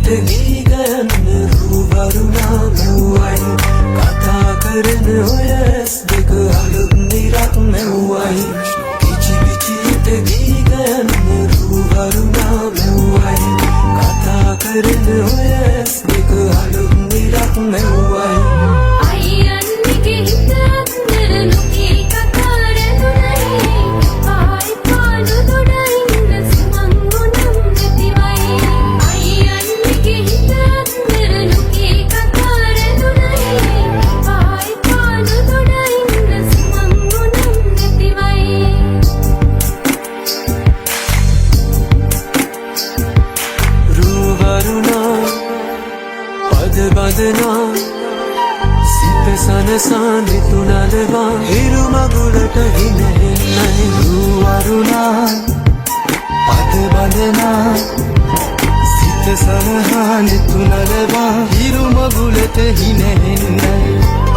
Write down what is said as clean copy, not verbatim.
ජීවිත ගීගයන්න රූවරුණා මෙව්වයි කතා කරන ඔය ඇස් දෙක අලුත් නිරක් මෙව්වයි ජීවිත ගීගයන්න රූවරුණා මෙව්වයි කතා කරන ඔය ඇස් දෙක අලුත් නිරක් මෙව්වයි බදනා සිත සනසා නිතුනලවා හිරු මගුලට හිනෙන්නයි රුවරුණා පද බදනා සිත සනසා නිතුනලවා හිරු මගුලට හිනෙන්නයි